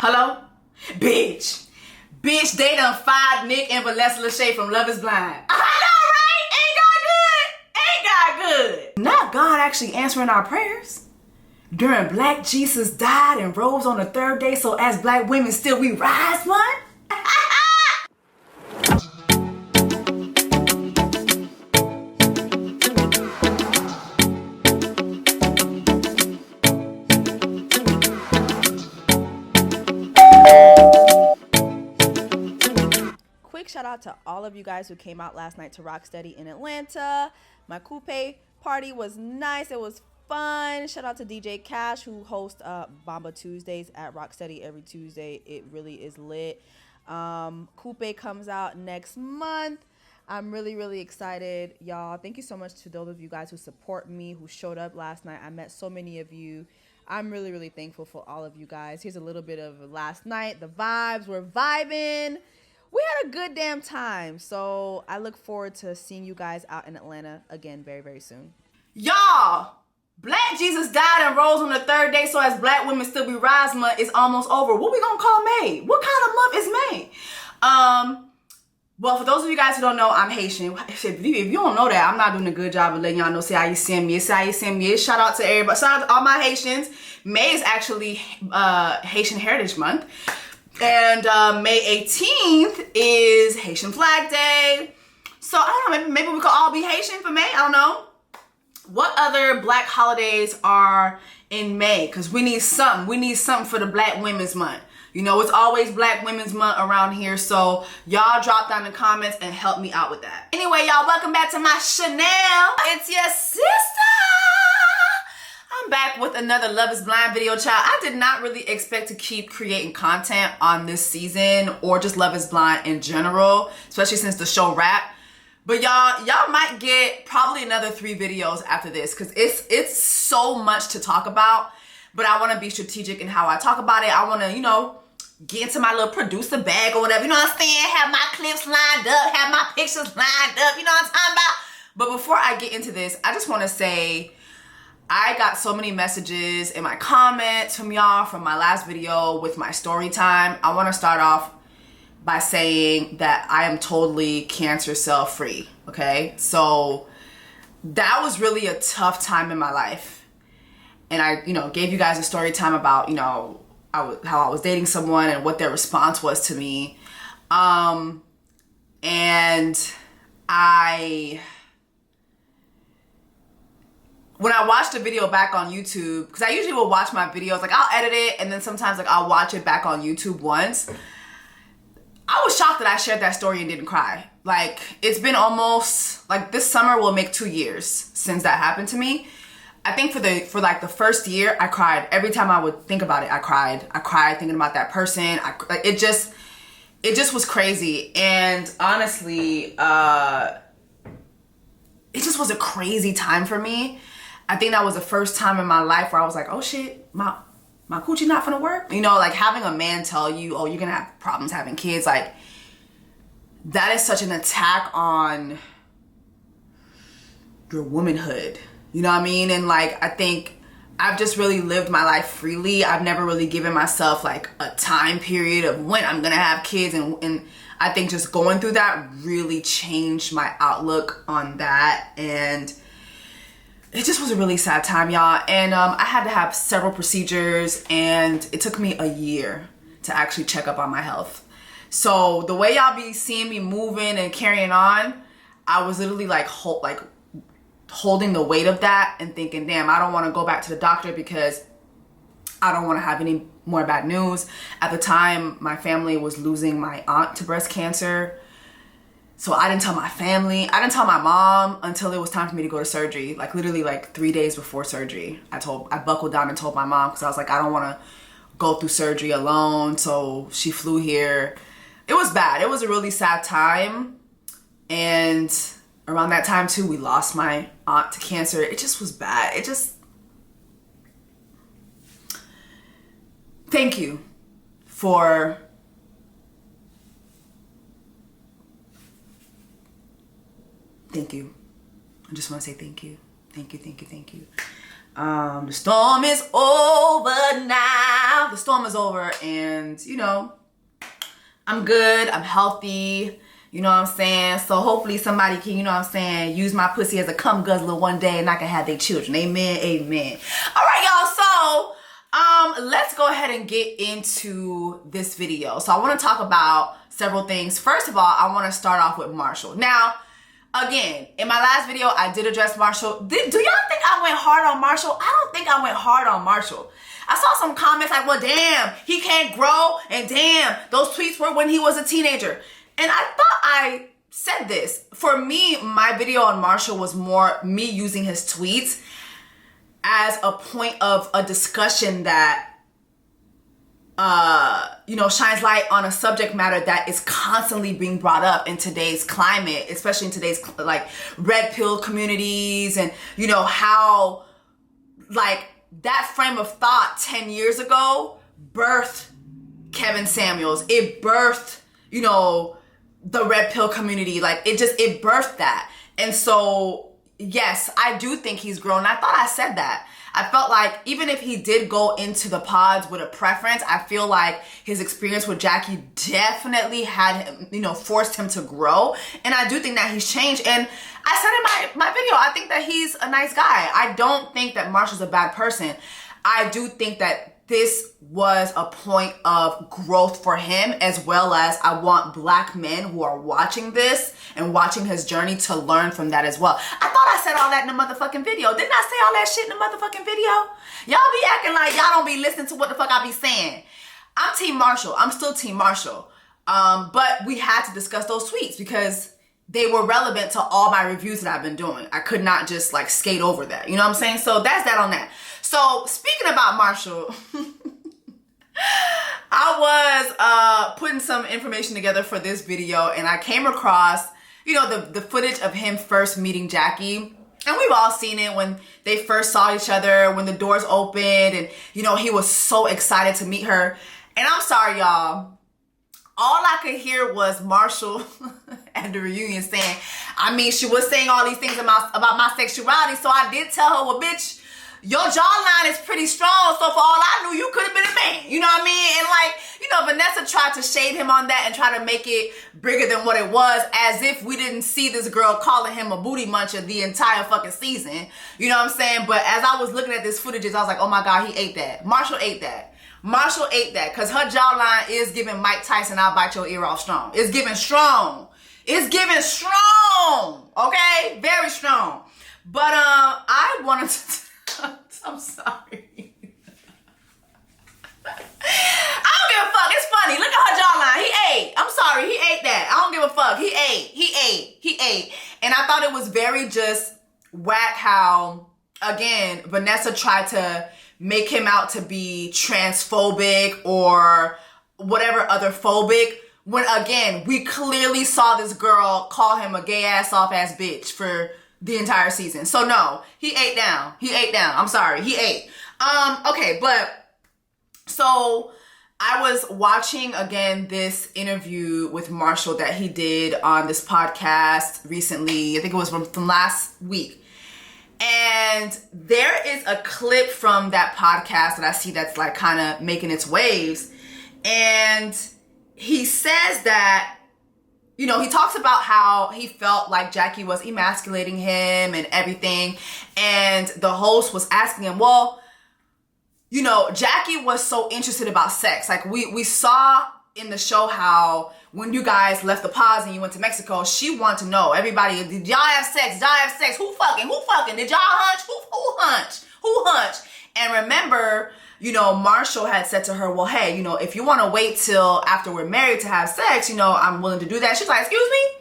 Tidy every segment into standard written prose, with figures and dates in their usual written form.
Hello? Bitch. Bitch, they done fired Nick and Vanessa Lachey from Love is Blind. I know, right? Ain't God good? Ain't God good? Not God actually answering our prayers. During Black Jesus died and rose on the third day, so as black women still we rise one? Quick shout out to all of you guys who came out last night to Rocksteady in Atlanta. My coupe party was nice. It was fun. Shout out to DJ Cash who hosts Bomba Tuesdays at Rocksteady every Tuesday. It really is lit. Coupe comes out next month. I'm really excited, y'all. Thank you so much to those of you guys who support me, who showed up last night. I met so many of you. I'm really thankful for all of you guys. Here's a little bit of last night. The vibes, we're vibing. We had a good damn time. So I look forward to seeing you guys out in Atlanta again very soon. Y'all, Black Jesus died and rose on the third day, so as black women still be rise month is almost over. What we gonna call May? What kind of month is May? Well, for those of you guys who don't know, I'm Haitian. If you don't know that, I'm not doing a good job of letting y'all know. Say how you send me. Say how you send me. Shout out to everybody. Shout out to all my Haitians. May is actually Haitian Heritage Month. And May 18th is Haitian Flag Day. So I don't know, maybe we could all be Haitian for May. I don't know. What other black holidays are in May? Because we need something. We need something for the Black Women's Month. You know, it's always Black Women's Month around here. So y'all drop down in the comments and help me out with that. Anyway, y'all, welcome back to my Chanel. It's your sister. I'm back with another Love is Blind video, child. I did not really expect to keep creating content on this season or just Love is Blind in general, especially since the show wrapped. But y'all might get probably another 3 videos after this because it's so much to talk about. But I want to be strategic in how I talk about it. I want to, you know, get into my little producer bag or whatever. You know what I'm saying? Have my clips lined up, have my pictures lined up. You know what I'm talking about? But before I get into this, I just want to say I got so many messages in my comments from y'all from my last video with my story time. I want to start off by saying that I am totally cancer cell free, okay? So that was really a tough time in my life. And I, you know, gave you guys a story time about, you know, how I was dating someone and what their response was to me. And when I watched the video back on YouTube, because I usually will watch my videos, like I'll edit it and then sometimes like I'll watch it back on YouTube once. I was shocked that I shared that story and didn't cry. Like it's been almost, like this summer will make 2 years since that happened to me. I think for like the first year, I cried. Every time I would think about it, I cried. I cried thinking about that person. It just was crazy. And honestly, it just was a crazy time for me. I think that was the first time in my life where I was like, oh shit, my coochie not finna work. You know, like having a man tell you, oh, you're gonna have problems having kids. Like that is such an attack on your womanhood. You know what I mean? And like, I think I've just really lived my life freely. I've never really given myself like a time period of when I'm gonna have kids. And I think just going through that really changed my outlook on that. And it just was a really sad time, y'all. And I had to have several procedures and it took me a year to actually check up on my health. So the way y'all be seeing me moving and carrying on, I was literally like holding the weight of that and thinking, damn, I don't want to go back to the doctor because I don't want to have any more bad news. At the time, my family was losing my aunt to breast cancer. So I didn't tell my family. I didn't tell my mom until it was time for me to go to surgery. Like literally like 3 days before surgery. I buckled down and told my mom because I was like, I don't want to go through surgery alone. So she flew here. It was bad. It was a really sad time. And around that time too, we lost my aunt to cancer. It just was bad. Thank you for thank you. I just want to say thank you. Thank you. The storm is over now. now the storm is over and, you know, I'm good. I'm healthy. You know what I'm saying? So hopefully somebody can, you know what I'm saying, use my pussy as a cum guzzler one day and I can have their children. Amen. Amen. All right, y'all. So let's go ahead and get into this video. So I want to talk about several things. First of all, I want to start off with Marshall. Now, again, in my last video, I did address Marshall. Do y'all think I went hard on Marshall? I don't think I went hard on Marshall. I saw some comments like, well, damn, he can't grow. And damn, those tweets were when he was a teenager. And I thought I said this. For me, my video on Marshall was more me using his tweets as a point of a discussion that, you know, shines light on a subject matter that is constantly being brought up in today's climate, especially in today's, like, red pill communities and, you know, how, like, that frame of thought 10 years ago birthed Kevin Samuels. It birthed, you know, the red pill community. Like, it birthed that. And so, yes, I do think he's grown. I thought I said that. I felt like even if he did go into the pods with a preference, I feel like his experience with Jackie definitely had him, you know, forced him to grow. And I do think that he's changed. And I said in my video, I think that he's a nice guy. I don't think that Marshall's a bad person. I do think that this was a point of growth for him, as well as I want black men who are watching this and watching his journey to learn from that as well. I thought I said all that in the motherfucking video. Didn't I say all that shit in the motherfucking video? Y'all be acting like y'all don't be listening to what the fuck I be saying. I'm Team Marshall. I'm still Team Marshall. But we had to discuss those tweets because they were relevant to all my reviews that I've been doing. I could not just like skate over that. You know what I'm saying? So that's that on that. So speaking about Marshall, I was putting some information together for this video and I came across, you know, the footage of him first meeting Jackie. And we've all seen it when they first saw each other, when the doors opened and, you know, he was so excited to meet her. And I'm sorry, y'all. All I could hear was Marshall at the reunion saying, I mean, she was saying all these things about my sexuality. So I did tell her, well, bitch, your jawline is pretty strong. So for all I knew, you could have been a man. You know what I mean? And like, you know, Vanessa tried to shade him on that and try to make it bigger than what it was, as if we didn't see this girl calling him a booty muncher the entire fucking season. You know what I'm saying? But as I was looking at this footage, I was like, oh my God, he ate that. Marshall ate that. Marshall ate that because her jawline is giving Mike Tyson, I'll bite your ear off strong. It's giving strong. It's giving strong. Okay? Very strong. But I wanted to... I'm sorry. I don't give a fuck. It's funny. Look at her jawline. He ate. I'm sorry. He ate that. I don't give a fuck. He ate. And I thought it was very just whack how, again, Vanessa tried to make him out to be transphobic or whatever other phobic, when again, we clearly saw this girl call him a gay ass off ass bitch for the entire season. So no, he ate down. I'm sorry, he ate. Okay, but so I was watching again this interview with Marshall that he did on this podcast recently. I think it was from last week. And there is a clip from that podcast that I see that's like kind of making its waves. And he says that, you know, he talks about how he felt like Jackie was emasculating him and everything. And the host was asking him, well, you know, Jackie was so interested about sex. Like we saw in the show how when you guys left the pods and you went to Mexico, she wanted to know, everybody, did y'all have sex? Did y'all have sex? Who fucking? Did y'all hunch? Who hunch? And remember, you know, Marshall had said to her, well, hey, you know, if you want to wait till after we're married to have sex, you know, I'm willing to do that. She's like, excuse me?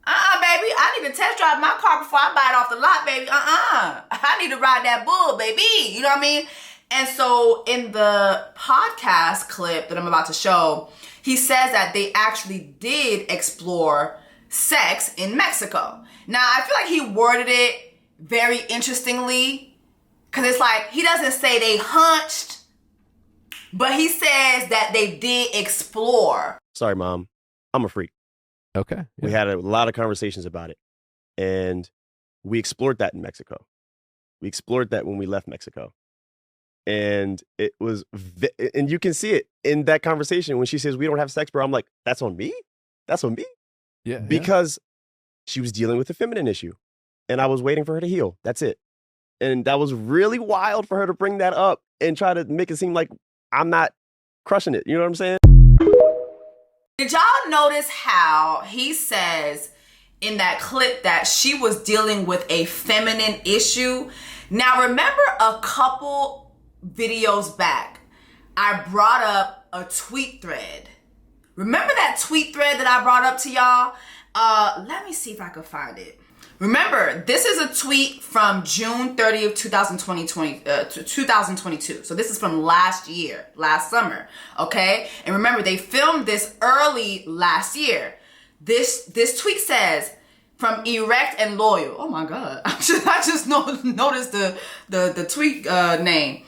Baby, I need to test drive my car before I buy it off the lot, baby. I need to ride that bull, baby. You know what I mean? And so in the podcast clip that I'm about to show, he says that they actually did explore sex in Mexico. Now, I feel like he worded it very interestingly, because it's like, he doesn't say they hunched, but he says that they did explore. Sorry, Mom. I'm a freak. Okay. Yeah. We had a lot of conversations about it. And we explored that in Mexico. We explored that when we left Mexico. And it was, and you can see it in that conversation when she says, we don't have sex, bro. I'm like, that's on me? That's on me? Yeah. Because she was dealing with a feminine issue and I was waiting for her to heal. That's it. And that was really wild for her to bring that up and try to make it seem like I'm not crushing it. You know what I'm saying? Did y'all notice how he says in that clip that she was dealing with a feminine issue? Now, remember a couple videos back, I brought up a tweet thread. Remember that tweet thread that I brought up to y'all? Let me see if I can find it. Remember, this is a tweet from June 30th, 2022. So this is from last year, last summer, okay? And remember, they filmed this early last year. This tweet says, from Erect and Loyal. Oh my God, I just noticed the tweet name.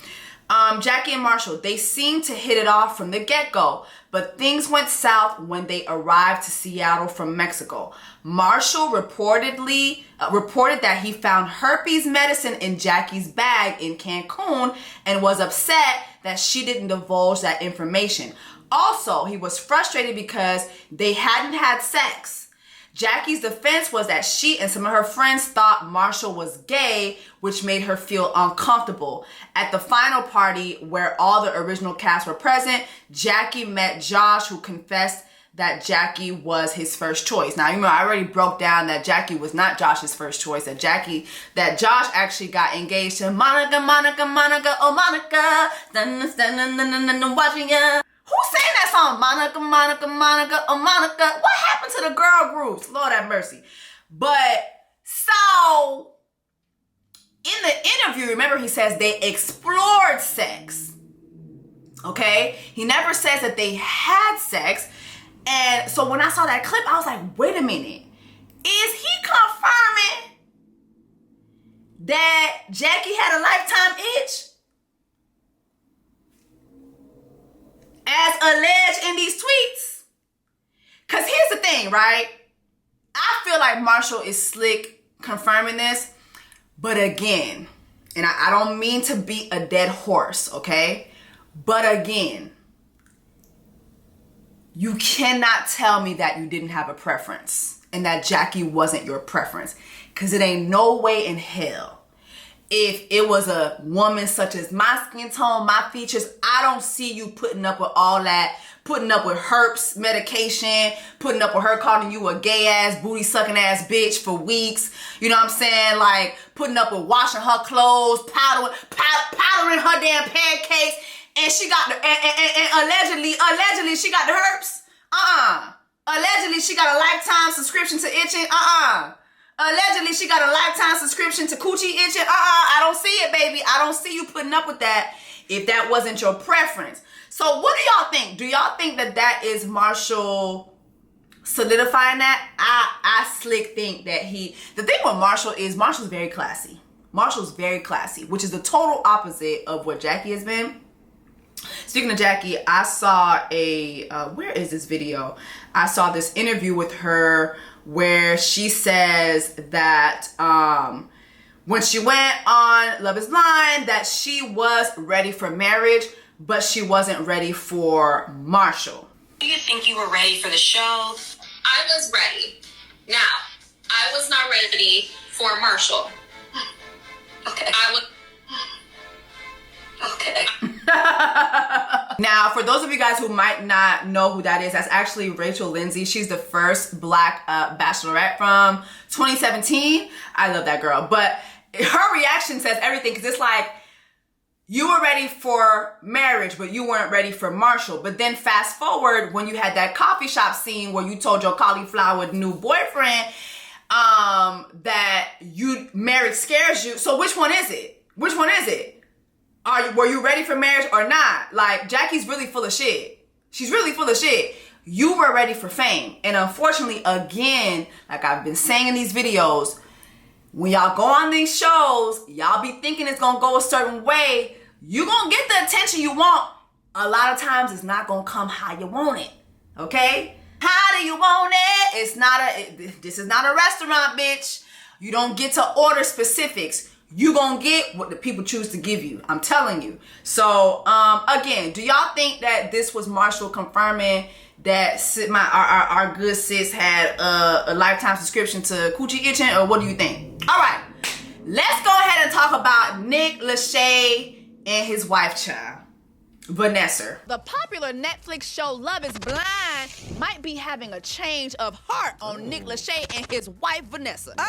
Jackie and Marshall, they seemed to hit it off from the get-go, but things went south when they arrived to Seattle from Mexico. Marshall reported that he found herpes medicine in Jackie's bag in Cancun and was upset that she didn't divulge that information. Also, he was frustrated because they hadn't had sex. Jackie's defense was that she and some of her friends thought Marshall was gay, which made her feel uncomfortable. At the final party, where all the original cast were present, Jackie met Josh, who confessed that Jackie was his first choice. Now, you know, I already broke down that Jackie was not Josh's first choice, that Josh actually got engaged to Monica, oh Monica, watching ya. Who sang that song? Monica, oh Monica. What happened to the girl groups? Lord have mercy. But so in the interview, remember he says they explored sex. Okay? He never says that they had sex. And so when I saw that clip, I was like, wait a minute. Is he confirming that Jackie had a lifetime itch? As alleged in these tweets? Because here's the thing, right? I feel like Marshall is slick confirming this. But again, and I don't mean to beat a dead horse, okay? But again, you cannot tell me that you didn't have a preference and that Jackie wasn't your preference. Because it ain't no way in hell. If it was a woman such as my skin tone, my features, I don't see you putting up with all that, putting up with herpes medication, putting up with her calling you a gay ass, booty sucking ass bitch for weeks. You know what I'm saying? Like putting up with washing her clothes, powdering her damn pancakes, and she got and allegedly she got the herpes. Allegedly she got a lifetime subscription to itching. Allegedly, she got a lifetime subscription to coochie itching. I don't see it, baby. I don't see you putting up with that if that wasn't your preference. So what do y'all think? Do y'all think that is Marshall solidifying that? I slick think that the thing with Marshall's very classy. Marshall's very classy, which is the total opposite of what Jackie has been. Speaking of Jackie, I saw where is this video? I saw this interview with her where she says that when she went on Love is Blind, that she was ready for marriage, but she wasn't ready for Marshall. Do you think you were ready for the show? I was ready. Now, I was not ready for Marshall. Okay. Okay. Now, for those of you guys who might not know who that is, that's actually Rachel Lindsay. She's the first Black Bachelorette from 2017. I love that girl. But her reaction says everything, because it's like, you were ready for marriage, but you weren't ready for Marshall. But then fast forward when you had that coffee shop scene where you told your cauliflower new boyfriend that marriage scares you. So which one is it? Which one is it? Were you ready for marriage or not? Like, Jackie's really full of shit. She's really full of shit. You were ready for fame. And unfortunately, again, like I've been saying in these videos, when y'all go on these shows, y'all be thinking it's gonna go a certain way. You gonna get the attention you want. A lot of times it's not gonna come how you want it. Okay? How do you want it? This is not a restaurant, bitch. You don't get to order specifics. you gonna get what the people choose to give you. I'm telling you. So, again, do y'all think that this was Marshall confirming that our good sis had a lifetime subscription to Coochie Kitchen, or what do you think? All right, let's go ahead and talk about Nick Lachey and his wife, child, Vanessa. The popular Netflix show Love is Blind might be having a change of heart on Nick Lachey and his wife, Vanessa. Now,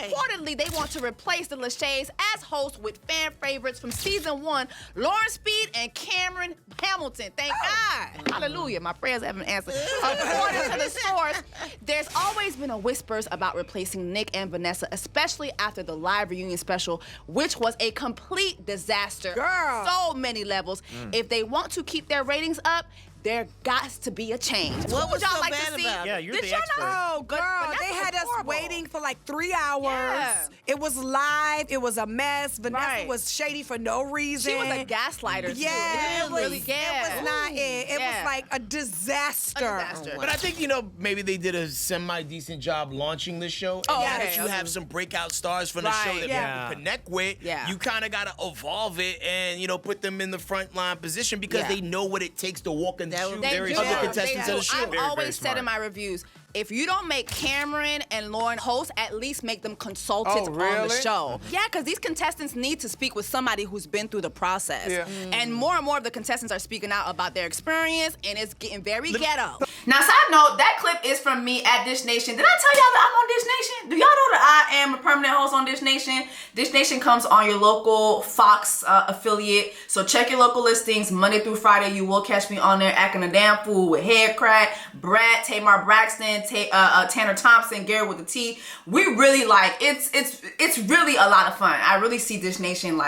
reportedly, they want to replace the Lacheys as hosts with fan favorites from season 1, Lauren Speed and Cameron Hamilton. Thank God. Hallelujah. My prayers haven't answered. According to the source, there's always been a whispers about replacing Nick and Vanessa, especially after the live reunion special, which was a complete disaster. Girl. So many levels. If they want to keep their ratings up, there got to be a change. What was y'all so like bad to see? about it? Yeah, you're Did the y'all expert. not? Oh, girl, Vanessa they had was us horrible. waiting for like 3 hours. Yeah. It was live. It was a mess. Vanessa Right. was shady for no reason. She was a gaslighter, too. Yeah, it was, Really, yeah. it was not it. It Yeah. was like a disaster. A disaster. But I think, maybe they did a semi-decent job launching the show. Oh, And now okay. that you have some breakout stars from the show Right, that yeah. people connect with, Yeah. you kind of got to evolve it and, put them in the front line position because they know what it takes to walk in the shoes They of do. the contestants They of do. the show. I've always said in my reviews, if you don't make Cameron and Lauren hosts, at least make them consultants on the really? show. Yeah, because these contestants need to speak with somebody who's been through the process. Yeah. And more of the contestants are speaking out about their experience, and it's getting very ghetto. Now, side note, that clip is from me at Dish Nation. Did I tell y'all that I'm on Dish Nation? Do y'all know that I am a permanent host on Dish Nation? Dish Nation comes on your local Fox affiliate. So check your local listings. Monday through Friday, you will catch me on there acting a damn fool with Head Crack, Brad, Tamar Braxton, Tanner Thompson, Gary with the T. We really it's really a lot of fun. I really see Dish Nation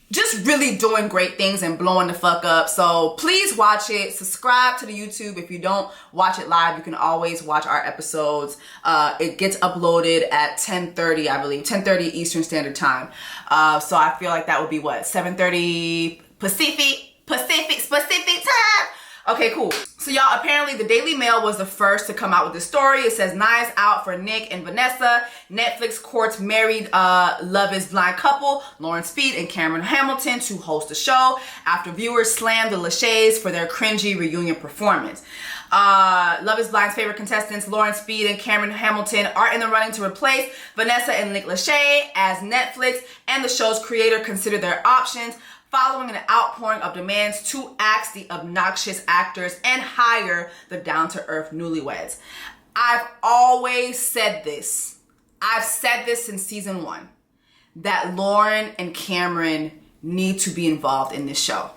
just really doing great things and blowing the fuck up. So please watch it. Subscribe to the YouTube. If you don't watch it live, you can always watch our episodes. It gets uploaded at 10:30, I believe, 10:30 Eastern Standard Time. So I feel like that would be 7:30 Pacific time. Okay, cool. So y'all, apparently the Daily Mail was the first to come out with this story. It says, knives out for Nick and Vanessa. Netflix courts married Love is Blind couple, Lauren Speed and Cameron Hamilton, to host the show after viewers slammed the Lacheys for their cringy reunion performance. Love is Blind's favorite contestants, Lauren Speed and Cameron Hamilton, are in the running to replace Vanessa and Nick Lachey as Netflix and the show's creator consider their options, following an outpouring of demands to axe the obnoxious actors and hire the down-to-earth newlyweds. I've always said this. I've said this since season 1, that Lauren and Cameron need to be involved in this show.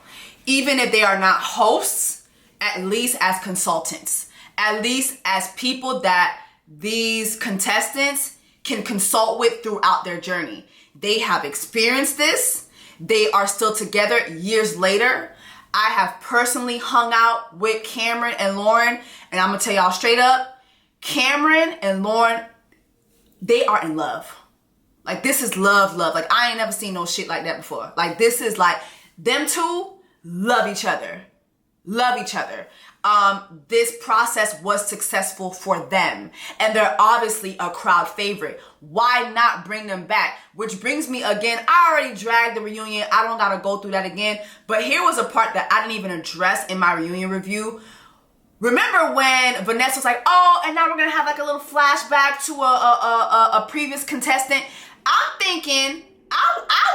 Even if they are not hosts, at least as consultants, at least as people that these contestants can consult with throughout their journey. They have experienced this. They are still together years later. I have personally hung out with Cameron and Lauren, and I'm gonna tell y'all straight up, Cameron and Lauren, they are in love. This is love. I ain't never seen no shit like that before. This is them two love each other. This process was successful for them, and they're obviously a crowd favorite. Why not bring them back? Which brings me again, I already dragged the reunion. I don't gotta go through that again, but here was a part that I didn't even address in my reunion review. Remember when Vanessa was like, oh, and now we're gonna have a little flashback to a previous contestant? I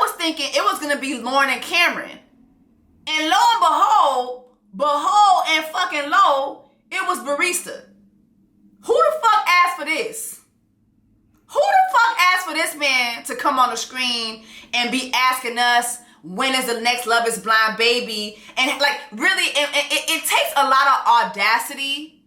was thinking it was gonna be Lauren and Cameron, and lo and behold and fucking lo, it was Battiste. Who the fuck asked for this? Who the fuck asked for this man to come on the screen and be asking us, when is the next Love is Blind baby? And really, it takes a lot of audacity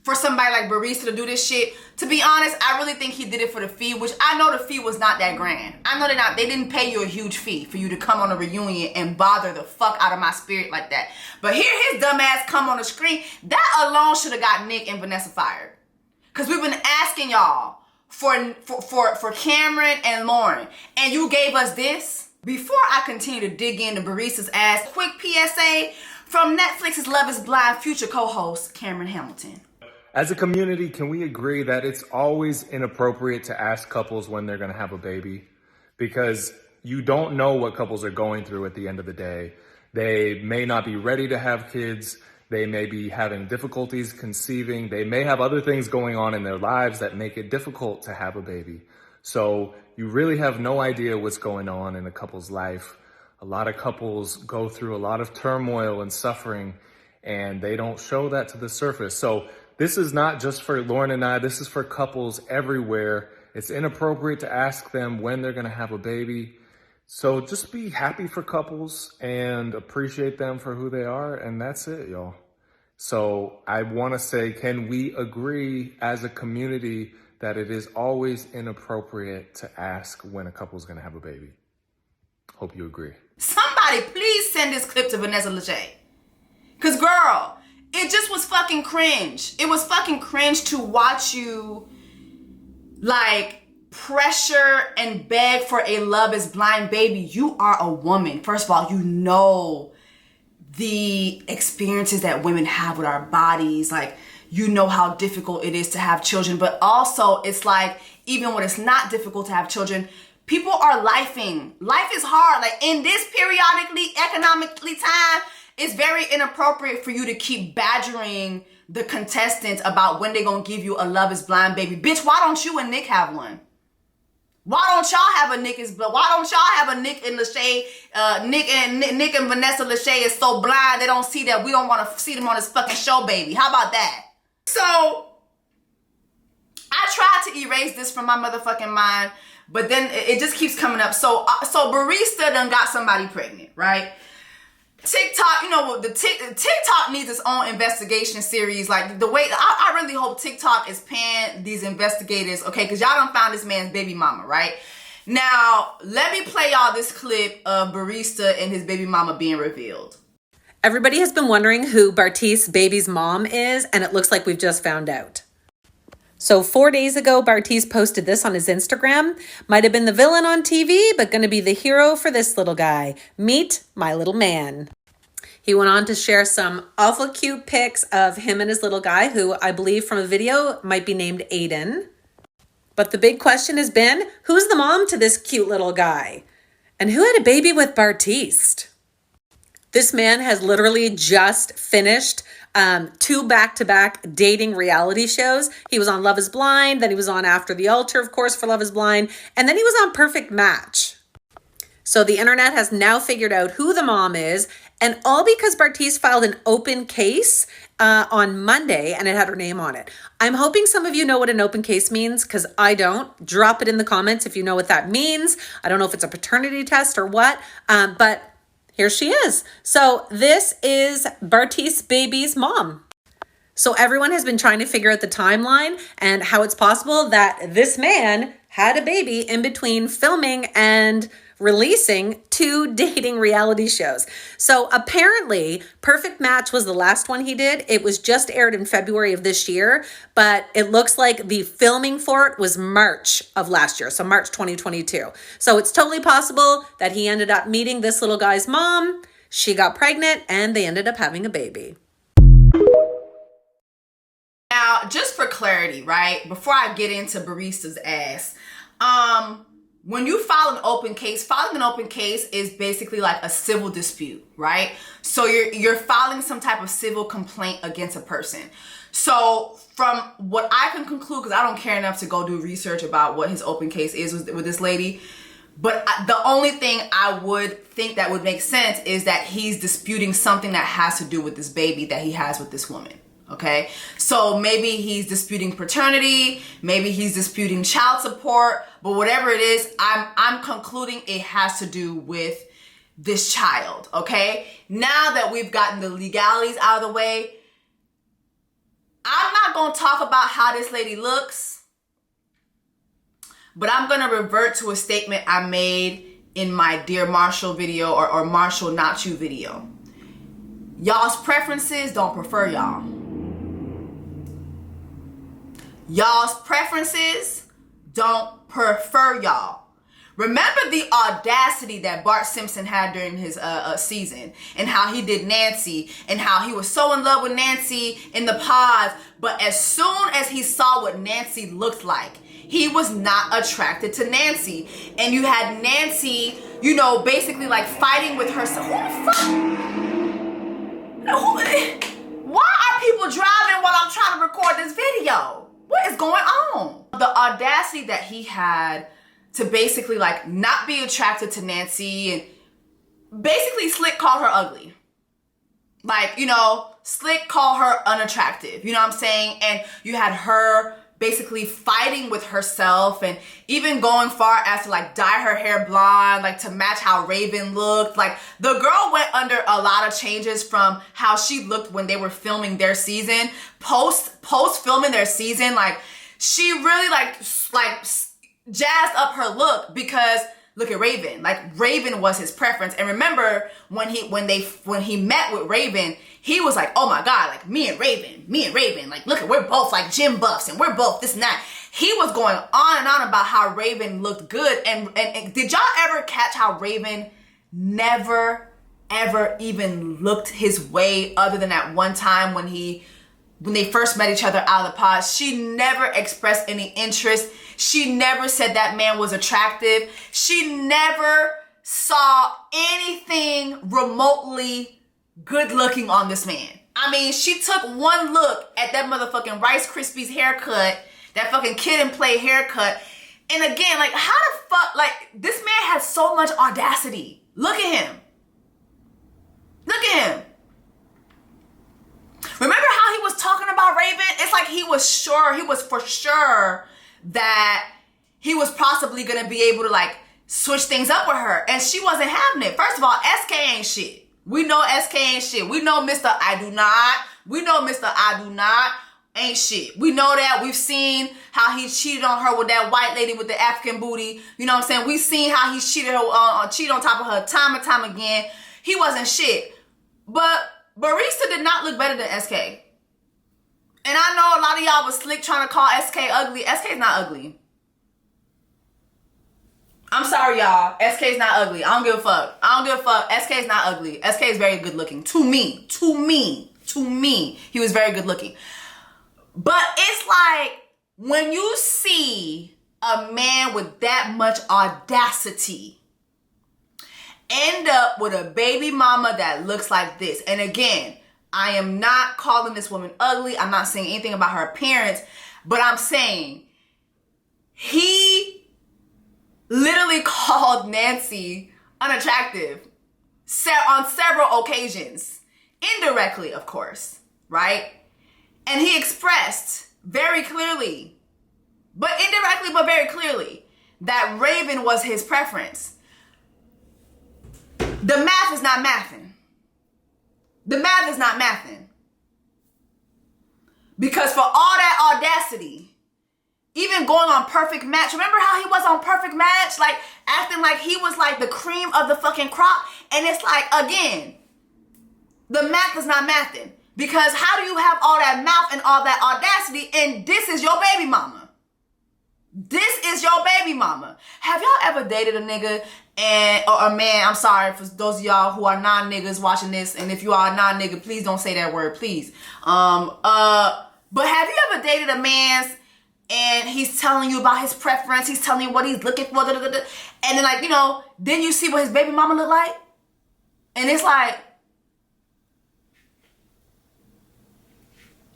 for somebody like Battiste to do this shit. To be honest, I really think he did it for the fee, which I know the fee was not that grand. I know they didn't pay you a huge fee for you to come on a reunion and bother the fuck out of my spirit like that. But here his dumb ass come on the screen. That alone should have got Nick and Vanessa fired. Cause we've been asking y'all for Cameron and Lauren, and you gave us this. Before I continue to dig into Battiste's ass, quick PSA from Netflix's Love is Blind future co-host Cameron Hamilton. As a community, can we agree that it's always inappropriate to ask couples when they're going to have a baby? because you don't know what couples are going through at the end of the day. They may not be ready to have kids. They may be having difficulties conceiving. They may have other things going on in their lives that make it difficult to have a baby. So you really have no idea what's going on in a couple's life. A lot of couples go through a lot of turmoil and suffering, and they don't show that to the surface. So this is not just for Lauren and I, this is for couples everywhere. It's inappropriate to ask them when they're gonna have a baby. So just be happy for couples and appreciate them for who they are, and that's it, y'all. So I wanna say, can we agree as a community that it is always inappropriate to ask when a couple's gonna have a baby? Hope you agree. Somebody please send this clip to Vanessa Lachey. Cause girl, it just was fucking cringe. It was fucking cringe to watch you like pressure and beg for a Love is Blind baby. You are a woman. First of all, you know the experiences that women have with our bodies. Like, you know how difficult it is to have children. But also, it's like, even when it's not difficult to have children, people are lifing. Life is hard. Like, in this periodically, economically time, it's very inappropriate for you to keep badgering the contestants about when they're gonna give you a Love is Blind baby. Bitch, why don't you and Nick have one? Why don't y'all have a Nick is blind? Why don't y'all have a Nick and Lachey? Nick and Vanessa Lachey is so blind they don't see that. We don't want to see them on this fucking show, baby. How about that? So I tried to erase this from my motherfucking mind, but then it just keeps coming up. So Barista done got somebody pregnant, right? TikTok, you know, TikTok needs its own investigation series. Like, the way, I really hope TikTok is paying these investigators, okay? Because y'all done found this man's baby mama, right? Now, let me play y'all this clip of Barista and his baby mama being revealed. Everybody has been wondering who Battiste baby's mom is, and it looks like we've just found out. So 4 days ago, Battiste posted this on his Instagram. Might have been the villain on TV, but gonna be the hero for this little guy. Meet my little man. He went on to share some awful cute pics of him and his little guy, who I believe from a video might be named Aiden. But the big question has been, who's the mom to this cute little guy? And who had a baby with Battiste? This man has literally just finished 2 back-to-back dating reality shows. He was on Love is Blind, then he was on After the Altar, of course, for Love is Blind, and then he was on Perfect Match. So the internet has now figured out who the mom is, and all because Battiste filed an open case on Monday, and it had her name on it. I'm hoping some of you know what an open case means, because I don't. Drop it in the comments if you know what that means. I don't know if it's a paternity test or what, but here she is. So this is Battiste baby's mom. So everyone has been trying to figure out the timeline and how it's possible that this man had a baby in between filming and releasing 2 dating reality shows. So apparently Perfect Match was the last one he did. It was just aired in February of this year, but it looks like the filming for it was March of last year. So March 2022. So it's totally possible that he ended up meeting this little guy's mom. She got pregnant and they ended up having a baby. Now, just for clarity, right? Before I get into Barista's ass, when you file an open case, filing an open case is basically like a civil dispute, right? So you're filing some type of civil complaint against a person. So from what I can conclude, because I don't care enough to go do research about what his open case is with this lady, but the only thing I would think that would make sense is that he's disputing something that has to do with this baby that he has with this woman. Okay, so maybe he's disputing paternity, maybe he's disputing child support, but whatever it is, I'm concluding it has to do with this child. Okay, now that we've gotten the legalities out of the way, I'm not going to talk about how this lady looks, but I'm going to revert to a statement I made in my Dear Marshall video or Marshall Not You video. Y'all's preferences don't prefer y'all. Y'all's preferences don't prefer y'all. Remember the audacity that Bart Simpson had during his season, and how he did Nancy, and how he was so in love with Nancy in the pods, but as soon as he saw what Nancy looked like, he was not attracted to Nancy. And you had Nancy, you know, basically like fighting with herself. Who the fuck? Why are people driving while I'm trying to record this video? What is going on? The audacity that he had to basically like not be attracted to Nancy, and basically Slick called her ugly. Like, you know, Slick called her unattractive, you know what I'm saying? And you had her basically fighting with herself and even going far as to like dye her hair blonde, like to match how Raven looked. Like the girl went under a lot of changes from how she looked when they were filming their season. Post filming their season, like she really like jazzed up her look, because look at Raven. Like Raven was his preference. And remember when he met with Raven, he was like, oh my God, like me and Raven, like look, we're both like gym buffs and we're both this and that. He was going on and on about how Raven looked good. And did y'all ever catch how Raven never, ever even looked his way, other than that one time when they first met each other out of the pod? She never expressed any interest. She never said that man was attractive. She never saw anything remotely good looking on this man. I mean, she took one look at that motherfucking Rice Krispies haircut, that fucking Kid and Play haircut. And again, like how the fuck, like this man has so much audacity. Look at him. Look at him. Remember how he was talking about Raven? It's like he was for sure that he was possibly gonna be able to like switch things up with her, and she wasn't having it. First of all, SK ain't shit. We know SK ain't shit. We know Mr. I Do Not. We know Mr. I Do Not ain't shit. We know that. We've seen how he cheated on her with that white lady with the African booty. You know what I'm saying? We've seen how he cheated on top of her time and time again. He wasn't shit. But Battiste did not look better than SK. And I know a lot of y'all was slick trying to call SK ugly. SK's not ugly. I'm sorry, y'all. SK's not ugly. I don't give a fuck. SK's not ugly. SK is very good looking. To me. He was very good looking. But it's like when you see a man with that much audacity end up with a baby mama that looks like this. And again, I am not calling this woman ugly. I'm not saying anything about her appearance, but I'm saying he literally called Nancy unattractive on several occasions. Indirectly, of course, right? And he expressed very clearly, but indirectly, but very clearly, that Raven was his preference. The math is not mathing. Because for all that audacity, even going on Perfect Match, remember how he was on Perfect Match? Like, acting like he was like the cream of the fucking crop. And it's like, again, the math is not mathing. Because how do you have all that mouth and all that audacity, and this is your baby mama? This is your baby mama. Have y'all ever dated a nigga or a man? I'm sorry for those of y'all who are non-niggas watching this, and if you are a non-nigga, please don't say that word, please. But have you ever dated a man and he's telling you about his preference, he's telling you what he's looking for, and then like, you know, then you see what his baby mama look like, and it's like,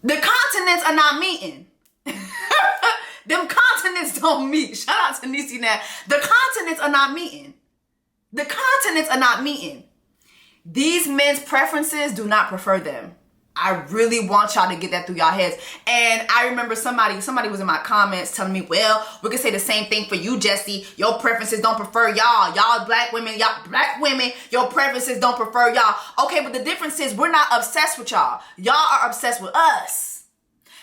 the continents are not meeting. Them continents don't meet. Shout out to Nisi now. The continents are not meeting. These men's preferences do not prefer them. I really want y'all to get that through y'all heads. And I remember somebody was in my comments telling me, well, we could say the same thing for you, Jessie. Your preferences don't prefer y'all. Y'all black women, your preferences don't prefer y'all. Okay, but the difference is we're not obsessed with y'all. Y'all are obsessed with us.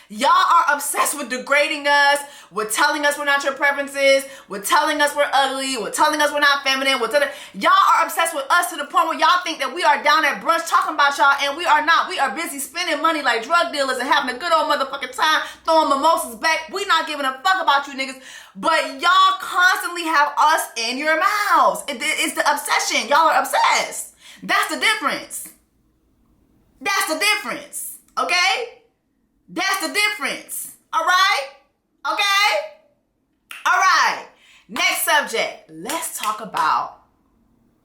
Y'all are obsessed with degrading us, with telling us we're not your preferences, with telling us we're ugly, with telling us we're not feminine, y'all are obsessed with us to the point where y'all think that we are down at brunch talking about y'all, and we are not. We are busy spending money like drug dealers and having a good old motherfucking time, throwing mimosas back. We not giving a fuck about you niggas, but y'all constantly have us in your mouths. It's the obsession. Y'all are obsessed. That's the difference. Okay? That's the difference. All right? Okay? All right, next subject. Let's talk about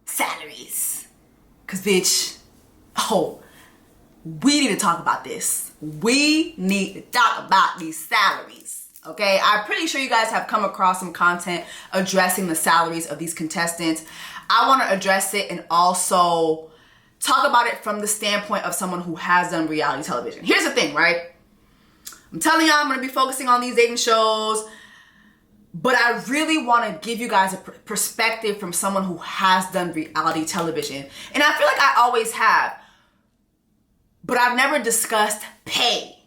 salaries. Because, bitch, we need to talk about this. We need to talk about these salaries, okay? I'm pretty sure you guys have come across some content addressing the salaries of these contestants. I want to address it and also talk about it from the standpoint of someone who has done reality television. Here's the thing, right? I'm telling y'all I'm going to be focusing on these dating shows, but I really want to give you guys a perspective from someone who has done reality television. And I feel like I always have, but I've never discussed pay.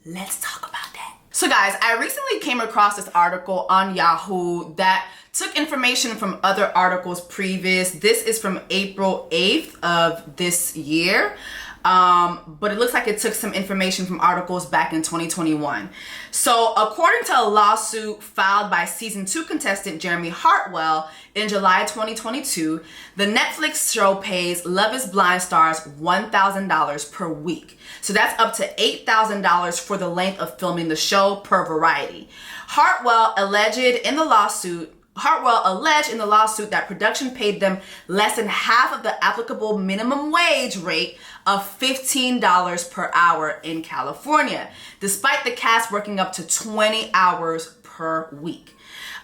Let's talk about that. So guys, I recently came across this article on Yahoo that took information from other articles previous. This is from April 8th of this year. But it looks like it took some information from articles back in 2021. So according to a lawsuit filed by season 2 contestant Jeremy Hartwell in July 2022, the Netflix show pays Love is Blind stars $1,000 per week. So that's up to $8,000 for the length of filming the show per Variety. Hartwell alleged in the lawsuit that production paid them less than half of the applicable minimum wage rate of $15 per hour in California, despite the cast working up to 20 hours per week.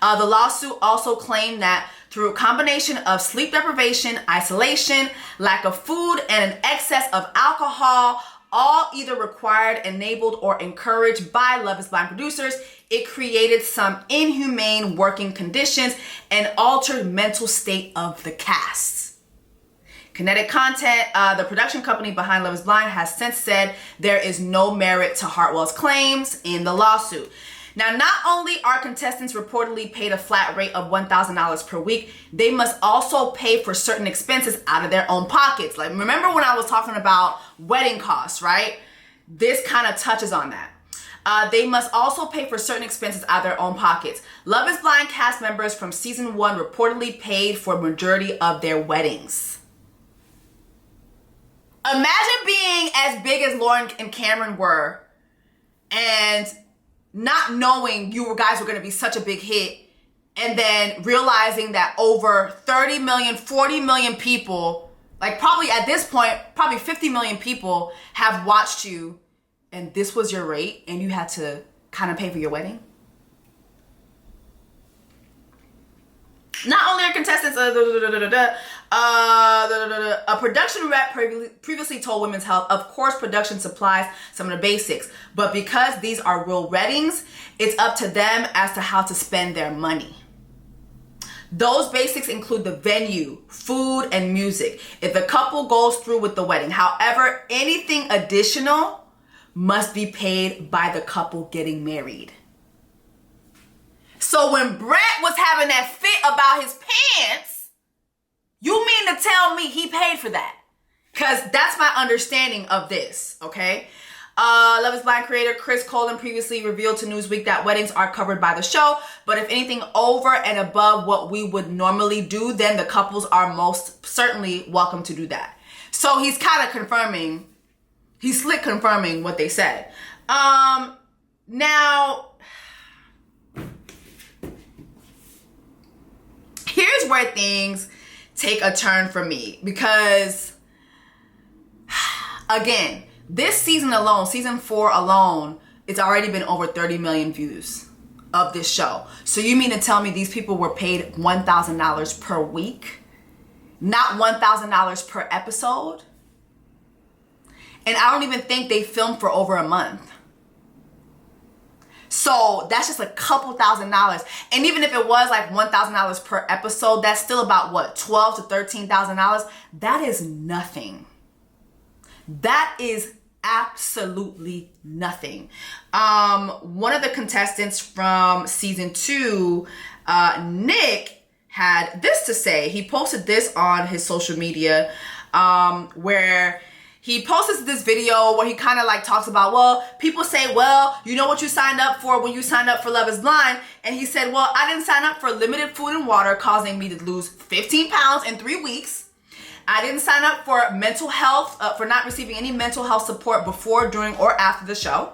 The lawsuit also claimed that through a combination of sleep deprivation, isolation, lack of food, and an excess of alcohol, all either required, enabled, or encouraged by Love is Blind producers, it created some inhumane working conditions and altered mental state of the cast. Kinetic Content, the production company behind Love is Blind, has since said there is no merit to Hartwell's claims in the lawsuit. Now, not only are contestants reportedly paid a flat rate of $1,000 per week, they must also pay for certain expenses out of their own pockets. Like, remember when I was talking about wedding costs, right? This kind of touches on that. They must also pay for certain expenses out of their own pockets. Love is Blind cast members from season 1 reportedly paid for a majority of their weddings. Imagine being as big as Lauren and Cameron were and not knowing you guys were going to be such a big hit, and then realizing that over 30 million, 40 million people, like probably at this point, probably 50 million people have watched you, and this was your rate, and you had to kind of pay for your wedding. Not only are contestants, a production rep previously told Women's Health, of course production supplies some of the basics, but because these are real weddings, it's up to them as to how to spend their money. Those basics include the venue, food, and music if the couple goes through with the wedding. However, anything additional must be paid by the couple getting married. So when Brett was having that fit about his pants, you mean to tell me he paid for that? Because that's my understanding of this, okay? Love is Blind creator Chris Colin previously revealed to Newsweek that weddings are covered by the show, but if anything over and above what we would normally do, then the couples are most certainly welcome to do that. So he's kind of confirming, he's slick confirming what they said. Now, here's where things take a turn for me, because again, this season alone, season 4 alone, it's already been over 30 million views of this show. So you mean to tell me these people were paid $1,000 per week? Not $1,000 per episode? And I don't even think they filmed for over a month. So that's just a couple $1,000s. And even if it was like $1,000 per episode, that's still about what, $12,000 to $13,000? That is nothing. That is absolutely nothing. One of the contestants from season 2, Nick, had this to say. He posted this on his social media, where he posted this video where he kind of like talks about, well, people say, well, you know what you signed up for when you signed up for Love is Blind. And he said, well, I didn't sign up for limited food and water, causing me to lose 15 pounds in 3 weeks. I didn't sign up for mental health, for not receiving any mental health support before, during, or after the show.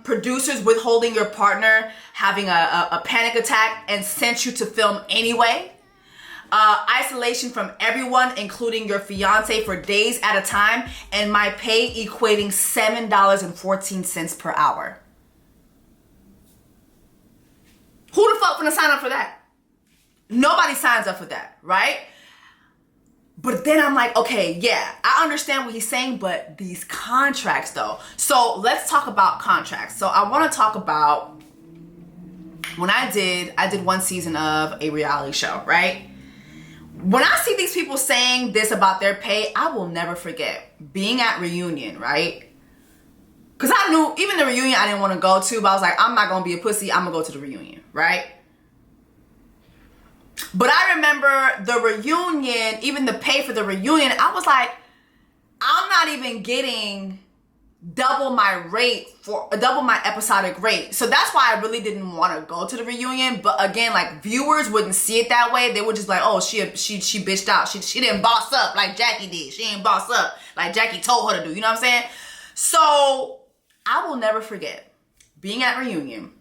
producers withholding your partner, having a panic attack and sent you to film anyway, isolation from everyone, including your fiance, for days at a time, and my pay equating $7.14 per hour. Who the fuck gonna sign up for that? Nobody signs up for that, right? But then I'm like, okay, yeah, I understand what he's saying, but these contracts though. So let's talk about contracts. So I want to talk about when I did one season of a reality show, right? When I see these people saying this about their pay, I will never forget being at reunion, right? Because I knew even the reunion I didn't want to go to, but I was like, I'm not going to be a pussy. I'm going to go to the reunion, right? But I remember the reunion, even the pay for the reunion, I was like, I'm not even getting double my episodic rate. So that's why I really didn't want to go to the reunion. But again, like, viewers wouldn't see it that way. They would just like, oh, she bitched out. She didn't boss up like Jackie did. She didn't boss up like Jackie told her to do. You know what I'm saying? So I will never forget being at reunion.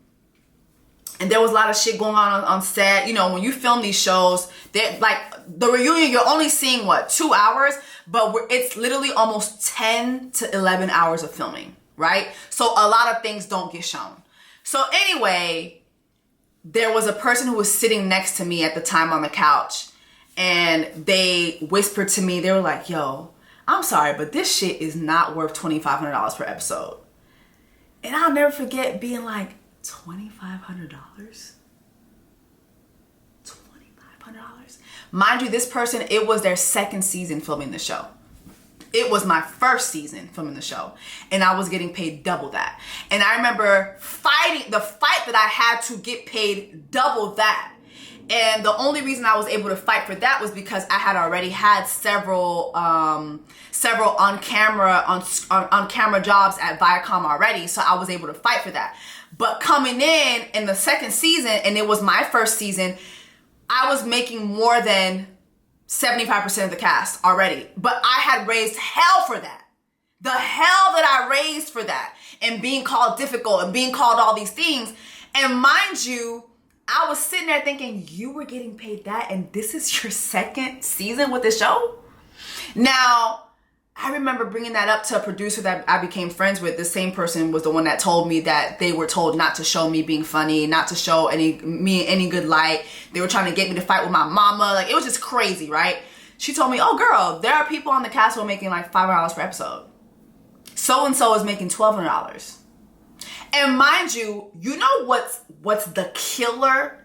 And there was a lot of shit going on set. You know, when you film these shows, like the reunion, you're only seeing 2 hours, but it's literally almost 10 to 11 hours of filming, right? So a lot of things don't get shown. So anyway, there was a person who was sitting next to me at the time on the couch, and they whispered to me, they were like, yo, I'm sorry, but this shit is not worth $2,500 per episode. And I'll never forget being like, $2,500? $2,500? Mind you, this person, it was their second season filming the show. It was my first season filming the show, and I was getting paid double that. And I remember fighting the fight that I had to get paid double that. And the only reason I was able to fight for that was because I had already had several on camera jobs at Viacom already, so I was able to fight for that. But coming in the second season, and it was my first season, I was making more than 75% of the cast already. But I had raised hell for that. The hell that I raised for that, and being called difficult and being called all these things. And mind you, I was sitting there thinking, you were getting paid that, and this is your second season with the show? Now, I remember bringing that up to a producer that I became friends with. The same person was the one that told me that they were told not to show me being funny, not to show me any good light. They were trying to get me to fight with my mama. Like, it was just crazy, right? She told me, oh girl, there are people on the cast who are making like $500 per episode. So-and-so is making $1,200. And mind you, you know what's the killer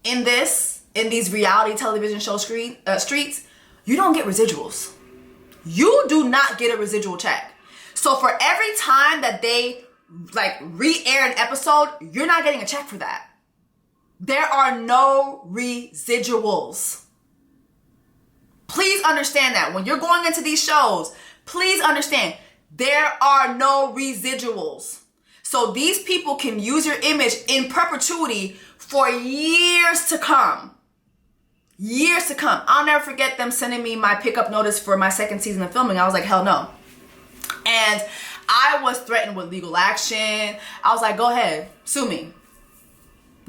in these reality television show streets? You don't get residuals. You do not get a residual check. So for every time that they like re-air an episode, you're not getting a check for that. There are no residuals. Please understand that. When you're going into these shows, please understand there are no residuals. So these people can use your image in perpetuity for years to come. Years to come. I'll never forget them sending me my pickup notice for my second season of filming. I was like, hell no. And I was threatened with legal action. I was like, go ahead, sue me.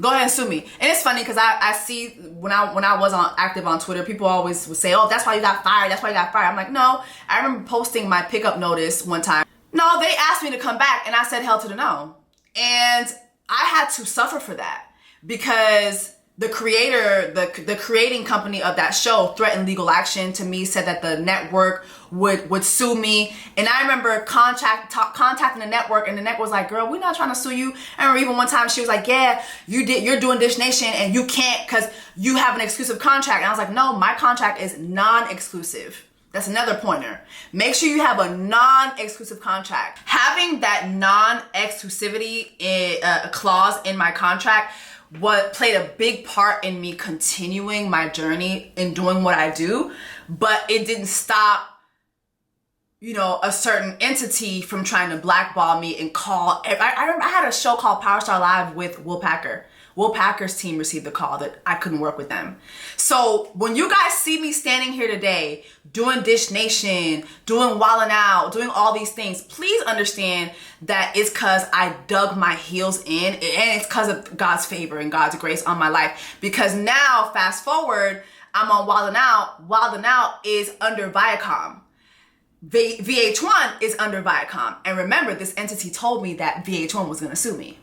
Go ahead and sue me. And it's funny because I see when I was active on Twitter, people always would say, oh, that's why you got fired. That's why you got fired. I'm like, no. I remember posting my pickup notice one time. No, they asked me to come back, and I said hell to the no. And I had to suffer for that because the creator, the creating company of that show threatened legal action to me, said that the network would sue me. And I remember contacting the network, and the network was like, girl, we're not trying to sue you. I remember even one time she was like, yeah, you're doing Dish Nation and you can't because you have an exclusive contract. And I was like, no, my contract is non-exclusive. That's another pointer. Make sure you have a non-exclusive contract. Having that non-exclusivity clause in my contract played a big part in me continuing my journey in doing what I do, but it didn't stop, a certain entity from trying to blackball me and call. I had a show called Power Star Live with Will Packer. Will Packer's team received the call that I couldn't work with them. So when you guys see me standing here today, doing Dish Nation, doing Wildin' Out, doing all these things, please understand that it's because I dug my heels in, and it's because of God's favor and God's grace on my life. Because now, fast forward, I'm on Wildin' Out. Wildin' Out is under Viacom. VH1 is under Viacom. And remember, this entity told me that VH1 was going to sue me.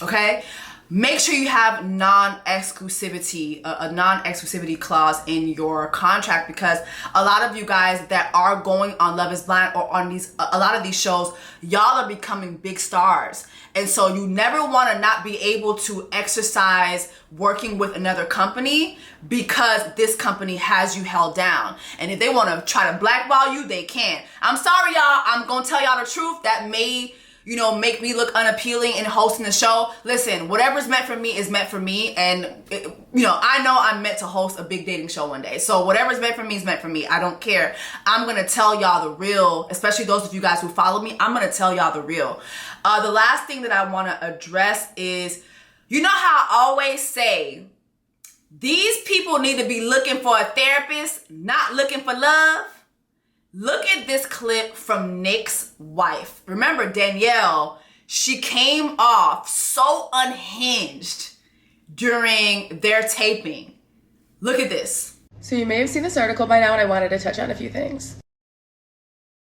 Okay? Make sure you have non-exclusivity, a non-exclusivity clause in your contract, because a lot of you guys that are going on Love is Blind or on a lot of these shows, y'all are becoming big stars. And so you never want to not be able to exercise working with another company because this company has you held down. And if they want to try to blackball you, they can. I'm sorry, y'all. I'm going to tell y'all the truth. That may, make me look unappealing in hosting the show. Listen, whatever's meant for me is meant for me. And, I know I'm meant to host a big dating show one day. So whatever's meant for me is meant for me. I don't care. I'm going to tell y'all the real, especially those of you guys who follow me. I'm going to tell y'all the real. The last thing that I want to address is, how I always say, these people need to be looking for a therapist, not looking for love. Look at this clip from Nick's wife. Remember, Danielle, she came off so unhinged during their taping. Look at this. So you may have seen this article by now, and I wanted to touch on a few things.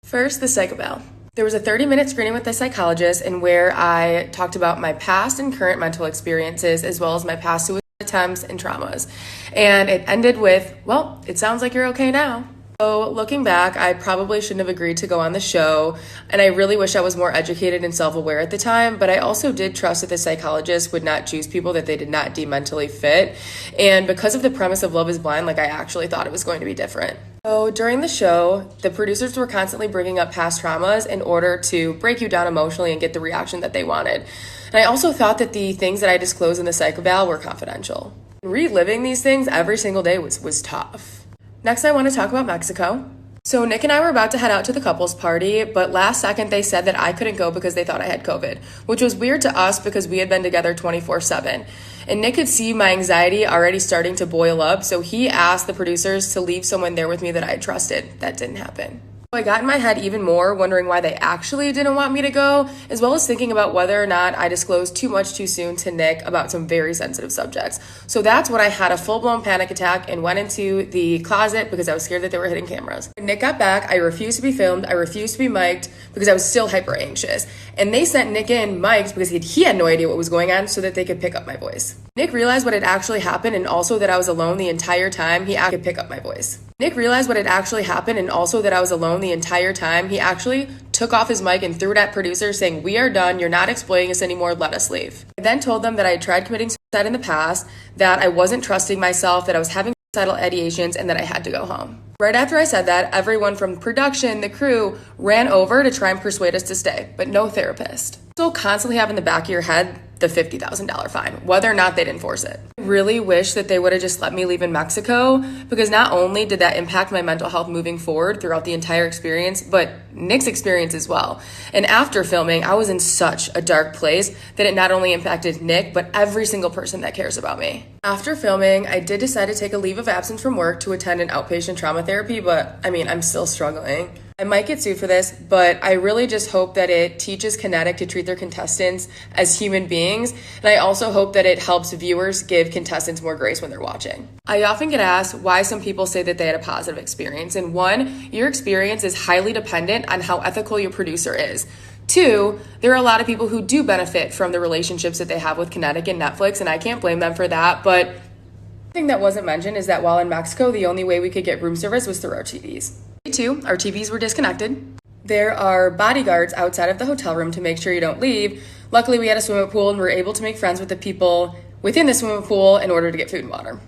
First, the psychobil. There was a 30-minute screening with the psychologist in where I talked about my past and current mental experiences, as well as my past suicide attempts and traumas. And it ended with, well, it sounds like you're okay now. So looking back, I probably shouldn't have agreed to go on the show, and I really wish I was more educated and self-aware at the time, but I also did trust that the psychologist would not choose people that they did not deem mentally fit. And because of the premise of Love is Blind, I actually thought it was going to be different. So during the show, the producers were constantly bringing up past traumas in order to break you down emotionally and get the reaction that they wanted. And I also thought that the things that I disclosed in the psychobil were confidential. Reliving these things every single day was tough. Next, I want to talk about Mexico. So Nick and I were about to head out to the couples party, but last second they said that I couldn't go because they thought I had COVID, which was weird to us because we had been together 24/7. And Nick could see my anxiety already starting to boil up, so he asked the producers to leave someone there with me that I trusted. That didn't happen. I got in my head even more, wondering why they actually didn't want me to go, as well as thinking about whether or not I disclosed too much too soon to Nick about some very sensitive subjects. So that's when I had a full-blown panic attack and went into the closet because I was scared that they were hitting cameras. When Nick got back, I refused to be filmed, I refused to be mic'd because I was still hyper anxious. And they sent Nick in mic'd because he had no idea what was going on so that they could pick up my voice. Nick realized what had actually happened and also that I was alone the entire time he could pick up my voice. Nick realized what had actually happened and also that I was alone the entire time. He actually took off his mic and threw it at producers saying, "We are done. You're not exploiting us anymore. Let us leave." I then told them that I had tried committing suicide in the past, that I wasn't trusting myself, that I was having suicidal ideations, and that I had to go home. Right after I said that, everyone from production, the crew, ran over to try and persuade us to stay, but no therapist. So constantly have in the back of your head the $50,000 fine, whether or not they'd enforce it. I really wish that they would have just let me leave in Mexico, because not only did that impact my mental health moving forward throughout the entire experience, but Nick's experience as well. And after filming, I was in such a dark place that it not only impacted Nick, but every single person that cares about me. After filming, I did decide to take a leave of absence from work to attend an outpatient trauma therapy, but I'm still struggling. I might get sued for this, but I really just hope that it teaches Kinetic to treat their contestants as human beings, and I also hope that it helps viewers give contestants more grace when they're watching. I often get asked why some people say that they had a positive experience, and 1, your experience is highly dependent on how ethical your producer is. 2, there are a lot of people who do benefit from the relationships that they have with Kinetic and Netflix, and I can't blame them for that, but one thing that wasn't mentioned is that while in Mexico, the only way we could get room service was through our TVs. 2, our TVs were disconnected. There are bodyguards outside of the hotel room to make sure you don't leave. Luckily, we had a swimming pool and we were able to make friends with the people within the swimming pool in order to get food and water.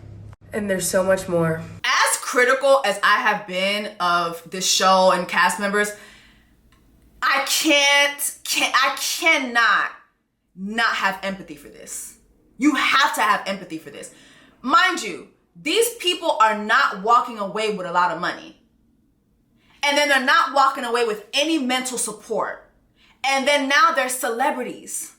And there's so much more. As critical as I have been of this show and cast members, I cannot not have empathy for this. You have to have empathy for this. Mind you, these people are not walking away with a lot of money. And then they're not walking away with any mental support. And then now they're celebrities.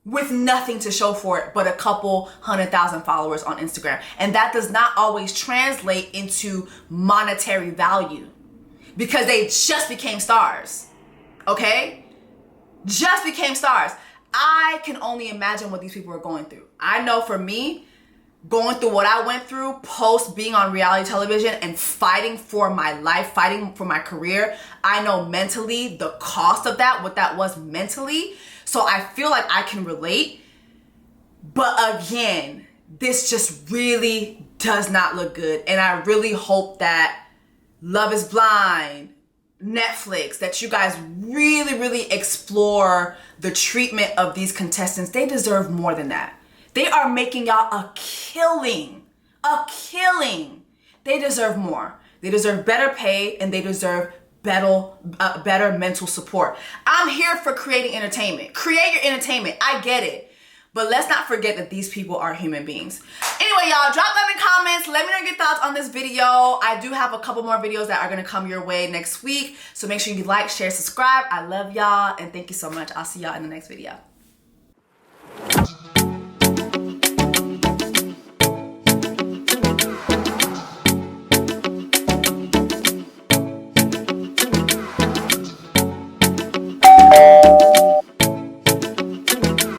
with nothing to show for it but a couple 100,000 followers on Instagram. And that does not always translate into monetary value because they just became stars, okay? Just became stars. I can only imagine what these people are going through. I know for me, going through what I went through post being on reality television and fighting for my life, fighting for my career, I know mentally the cost of that, what that was mentally. So I feel like I can relate. But again, this just really does not look good. And I really hope that Love is Blind, Netflix, that you guys really, really explore the treatment of these contestants. They deserve more than that. They are making y'all a killing. A killing. They deserve more. They deserve better pay and they deserve better mental support. I'm here for creating entertainment. Create your entertainment. I get it. But let's not forget that these people are human beings. Anyway, y'all, drop that in the comments. Let me know your thoughts on this video. I do have a couple more videos that are going to come your way next week. So make sure you like, share, subscribe. I love y'all and thank you so much. I'll see y'all in the next video.